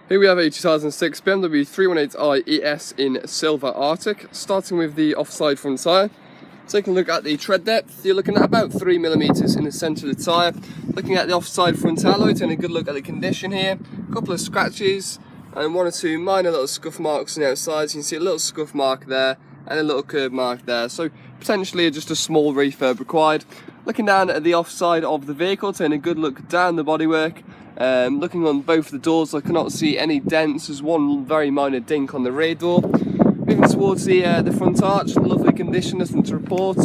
Here we have a 2006 BMW 318i ES in Silver Arctic, starting with the offside front tyre. Taking a look at the tread depth, you're looking at about 3mm in the centre of the tyre. Looking at the offside front alloy, taking a good look at the condition here. A couple of scratches and one or two minor little scuff marks on the outside. So you can see a little scuff mark there and a little curb mark there. So potentially just a small refurb required. Looking down at the offside of the vehicle, taking a good look down the bodywork. Looking on both the doors, I cannot see any dents. There's one very minor dink on the rear door. Moving towards the front arch, lovely condition, nothing to report.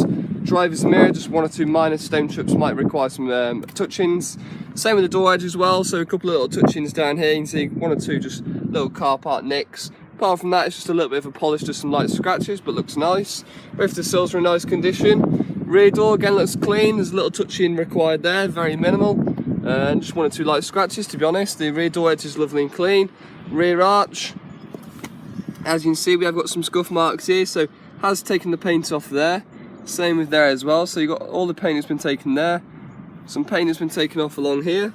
Driver's mirror, just one or two minor stone chips might require some touch-ins. Same with the door edge as well, so a couple of little touch-ins down here. You can see one or two just little car part nicks. Apart from that, it's just a little bit of a polish, just some light scratches, but looks nice. Both the sills are in nice condition. Rear door again looks clean. There's a little touch-in required there, very minimal. And just one or two light scratches, to be honest. The rear door edge is lovely and clean. Rear arch, as you can see, we have got some scuff marks here, so has taken the paint off there. Same with there as well, so you've got all the paint has been taken there. Some paint has been taken off along here.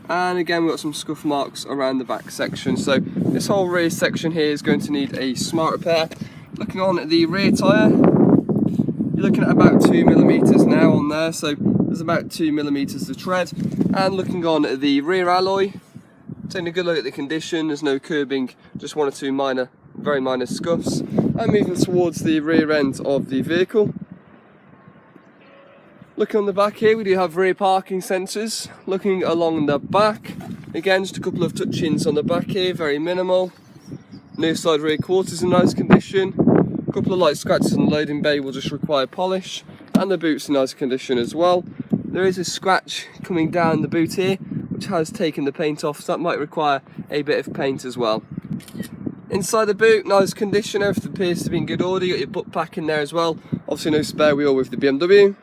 And again, we've got some scuff marks around the back section. So this whole rear section here is going to need a smart repair. Looking on the rear tyre, you're looking at about 2mm now on there, so there's about 2mm to tread. And looking on the rear alloy, taking a good look at the condition, there's no curbing, just one or two minor, very minor scuffs. And moving towards the rear end of the vehicle. Looking on the back here, we do have rear parking sensors. Looking along the back, again just a couple of touch-ins on the back here, very minimal. Near side rear quarters in nice condition. A couple of light scratches on the loading bay will just require polish. And the boot's in nice condition as well. There is a scratch coming down the boot here, which has taken the paint off, so that might require a bit of paint as well. Inside the boot, nice condition, everything appears to be in good order. You got your butt pack in there as well. Obviously no spare wheel with the BMW.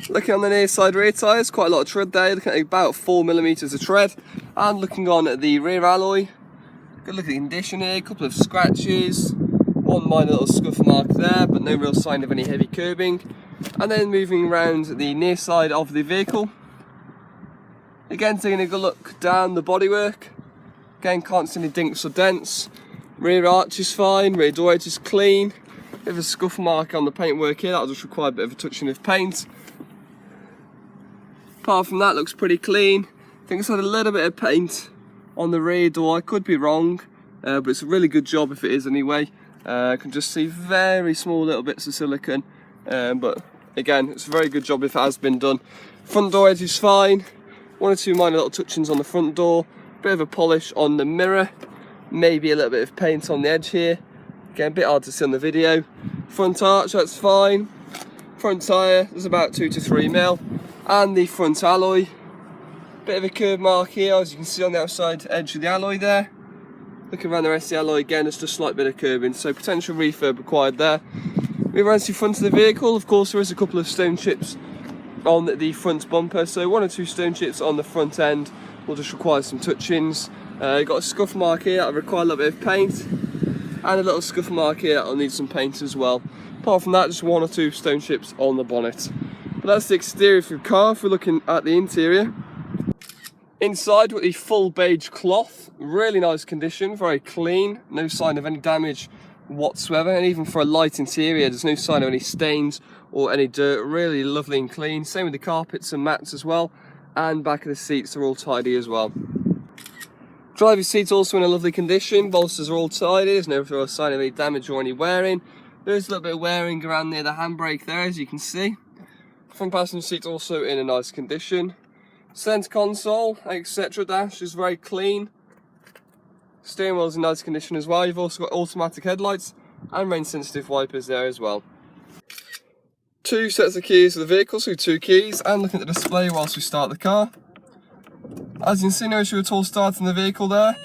Looking on the near side rear tyres, quite a lot of tread there, looking at about 4mm of tread. And looking on at the rear alloy, good look at the condition here, a couple of scratches, one minor little scuff mark there, but no real sign of any heavy curbing. And then moving around the near side of the vehicle, again taking a good look down the bodywork. Again, can't see any dinks or dents. Rear arch is fine, rear door edge is clean. Bit of a scuff mark on the paintwork here, that'll just require a bit of a touching of paint. Apart from that, looks pretty clean. I think it's had a little bit of paint on the rear door, I could be wrong, but it's a really good job if it is anyway. I can just see very small little bits of silicone, but again, it's a very good job if it has been done. Front door edge is fine, one or two minor little touch-ins on the front door, bit of a polish on the mirror, maybe a little bit of paint on the edge here. Again, a bit hard to see on the video. Front arch, that's fine. Front tyre, there's about 2 to 3mm. And the front alloy, bit of a curb mark here, as you can see on the outside edge of the alloy there. Looking around the rest of the alloy again, it's just a slight bit of curbing, so potential refurb required there. Moving around to the front of the vehicle, of course there is a couple of stone chips on the front bumper, so one or two stone chips on the front end will just require some touch-ins. You've got a scuff mark here that'll require a little bit of paint, and a little scuff mark here that'll need some paint as well. Apart from that, just one or two stone chips on the bonnet. But that's the exterior of the car. If we're looking at the interior, inside with the full beige cloth, really nice condition, very clean, no sign of any damage whatsoever, and even for a light interior there's no sign of any stains or any dirt, really lovely and clean. Same with the carpets and mats as well, and back of the seats are all tidy as well. Driver's seat's also in a lovely condition, bolsters are all tidy, there's no real sign of any damage or any wearing. There is a little bit of wearing around near the handbrake there, as you can see. Front passenger seat's also in a nice condition. Centre console, etc. dash is very clean. Steering wheel's in nice condition as well. You've also got automatic headlights and rain sensitive wipers there as well. Two sets of keys for the vehicle, so 2 keys, and looking at the display whilst we start the car. As you can see, no issue at all starting the vehicle there.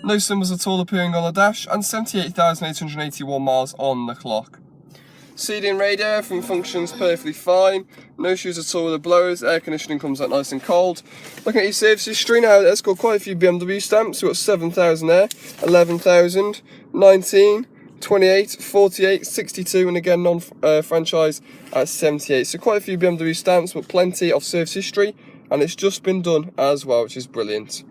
No symbols at all appearing on the dash, and 78,881 miles on the clock. CD and radio, everything functions perfectly fine. No issues at all with the blowers. Air conditioning comes out nice and cold. Looking at your service history now, there's got quite a few BMW stamps. We've got 7,000 there, 11,000, 19, 28, 48, 62, and again non-franchise at 78. So quite a few BMW stamps, but plenty of service history, and it's just been done as well, which is brilliant.